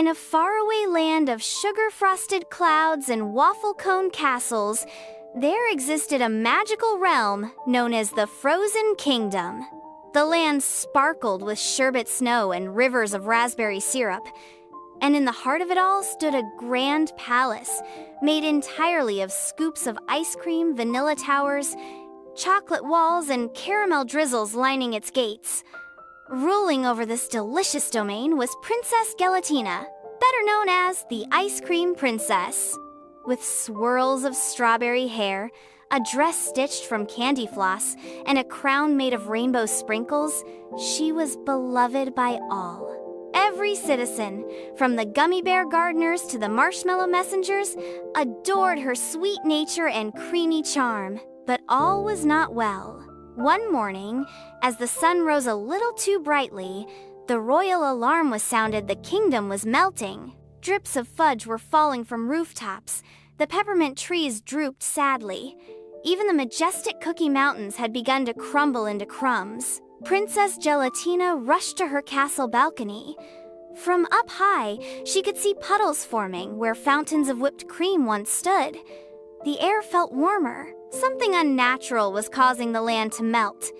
In a faraway land of sugar-frosted clouds and waffle cone castles, there existed a magical realm known as the Frozen Kingdom. The land sparkled with sherbet snow and rivers of raspberry syrup, and in the heart of it all stood a grand palace made entirely of scoops of ice cream, vanilla towers, chocolate walls, and caramel drizzles lining its gates. Ruling over this delicious domain was Princess Gelatina, better known as the Ice Cream Princess. With swirls of strawberry hair, a dress stitched from candy floss, and a crown made of rainbow sprinkles, she was beloved by all. Every citizen, from the gummy bear gardeners to the marshmallow messengers, adored her sweet nature and creamy charm. But all was not well. One morning, as the sun rose a little too brightly, the royal alarm was sounded the kingdom was melting. Drips of fudge were falling from rooftops. The peppermint trees drooped sadly. Even the majestic Cookie Mountains had begun to crumble into crumbs. Princess Gelatina rushed to her castle balcony. From up high, she could see puddles forming where fountains of whipped cream once stood. The air felt warmer. Something unnatural was causing the land to melt.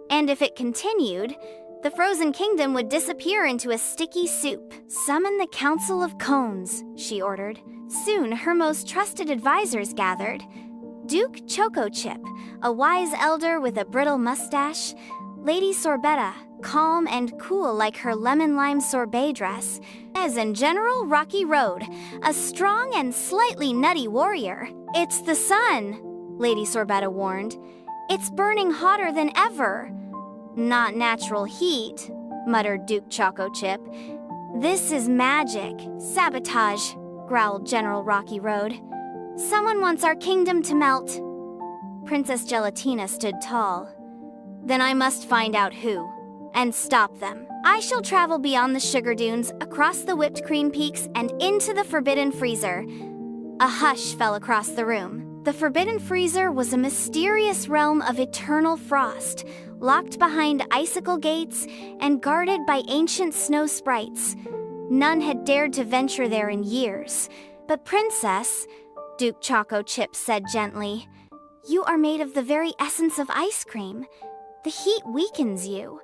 And if it continued, the frozen kingdom would disappear into a sticky soup. "Summon the Council of Cones," she ordered. Soon, her most trusted advisors gathered. Duke Choco Chip, a wise elder with a brittle mustache, Lady Sorbetta, calm and cool like her lemon-lime sorbet dress, and General Rocky Road, a strong and slightly nutty warrior. "It's the sun," Lady Sorbetta warned. "It's burning hotter than ever." "Not natural heat," muttered Duke Choco Chip. "This is magic. Sabotage," growled General Rocky Road. "Someone wants our kingdom to melt." Princess Gelatina stood tall. "Then I must find out who, and stop them. I shall travel beyond the sugar dunes, across the whipped cream peaks, and into the Forbidden Freezer." A hush fell across the room. The Forbidden Freezer was a mysterious realm of eternal frost, locked behind icicle gates and guarded by ancient snow sprites. None had dared to venture there in years. "But Princess," Duke Choco Chip said gently, "you are made of the very essence of ice cream. The heat weakens you.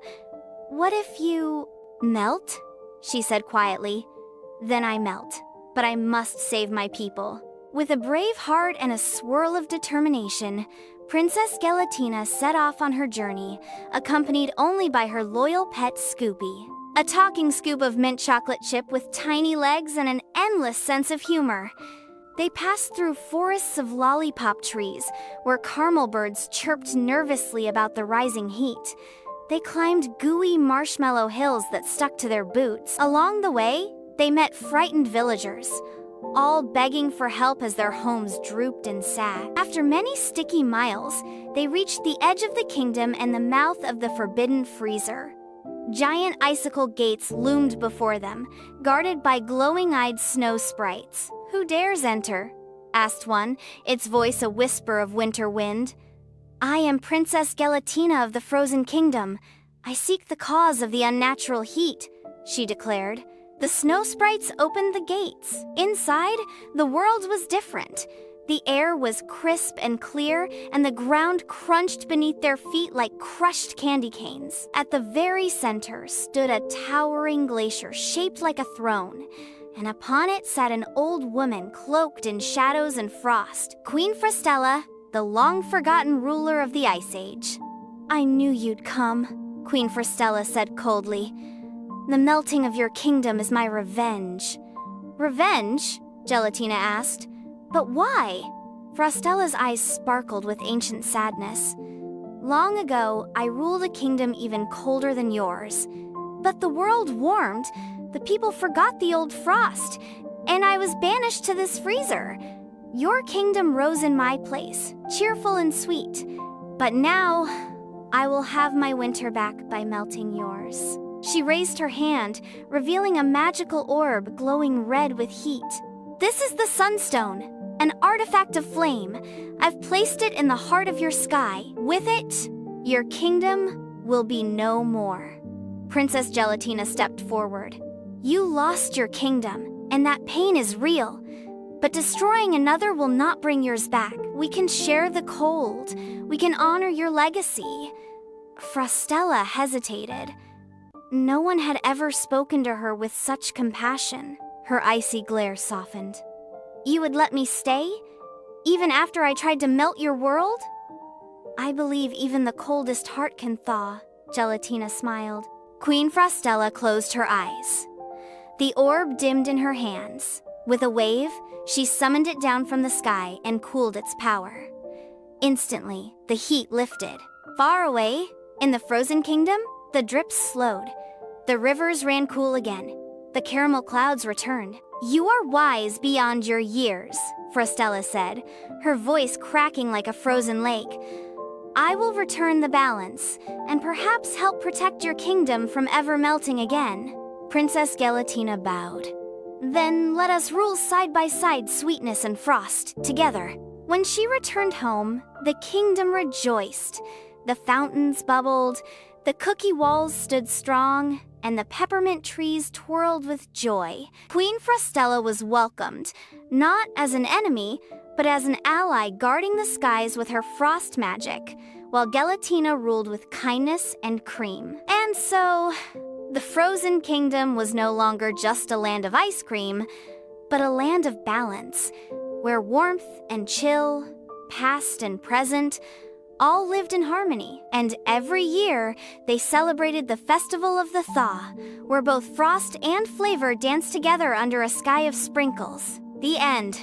What if you melt?" she said quietly. "Then I melt, but I must save my people." With a brave heart and a swirl of determination, Princess Gelatina set off on her journey, accompanied only by her loyal pet Scoopy, a talking scoop of mint chocolate chip with tiny legs and an endless sense of humor. They passed through forests of lollipop trees, where caramel birds chirped nervously about the rising heat. They climbed gooey marshmallow hills that stuck to their boots. Along the way, they met frightened villagers, all begging for help as their homes drooped and sagged. After many sticky miles, they reached the edge of the kingdom and the mouth of the Forbidden Freezer. Giant icicle gates loomed before them, guarded by glowing-eyed snow sprites. "Who dares enter?" asked one, its voice a whisper of winter wind. "I am Princess Gelatina of the Frozen Kingdom. I seek the cause of the unnatural heat," she declared. The snow sprites opened the gates. Inside, the world was different. The air was crisp and clear, and the ground crunched beneath their feet like crushed candy canes. At the very center stood a towering glacier shaped like a throne, and upon it sat an old woman cloaked in shadows and frost, Queen Frostella, the long-forgotten ruler of the Ice Age. "I knew you'd come," Queen Frostella said coldly. "The melting of your kingdom is my revenge." "Revenge?" Gelatina asked. "But why?" Frostella's eyes sparkled with ancient sadness. "Long ago, I ruled a kingdom even colder than yours. But the world warmed, the people forgot the old frost, and I was banished to this freezer. Your kingdom rose in my place, cheerful and sweet. But now, I will have my winter back by melting yours." She raised her hand, revealing a magical orb glowing red with heat. "This is the Sunstone, an artifact of flame. I've placed it in the heart of your sky. With it, your kingdom will be no more." Princess Gelatina stepped forward. "You lost your kingdom, and that pain is real. But destroying another will not bring yours back. We can share the cold. We can honor your legacy." Frostella hesitated. No one had ever spoken to her with such compassion. Her icy glare softened. "You would let me stay? Even after I tried to melt your world?" "I believe even the coldest heart can thaw," Gelatina smiled. Queen Frostella closed her eyes. The orb dimmed in her hands. With a wave, she summoned it down from the sky and cooled its power. Instantly, the heat lifted. Far away, in the frozen kingdom, the drips slowed. The rivers ran cool again. The caramel clouds returned. "You are wise beyond your years," Frostella said, her voice cracking like a frozen lake. "I will return the balance, and perhaps help protect your kingdom from ever melting again." Princess Gelatina bowed. "Then let us rule side by side sweetness and frost, together." When she returned home, the kingdom rejoiced. The fountains bubbled, the cookie walls stood strong, and the peppermint trees twirled with joy. Queen Frostella was welcomed, not as an enemy, but as an ally guarding the skies with her frost magic, while Gelatina ruled with kindness and cream. And so, the frozen kingdom was no longer just a land of ice cream, but a land of balance, where warmth and chill, past and present, all lived in harmony. And every year, they celebrated the Festival of the Thaw, where both frost and flavor danced together under a sky of sprinkles. The end.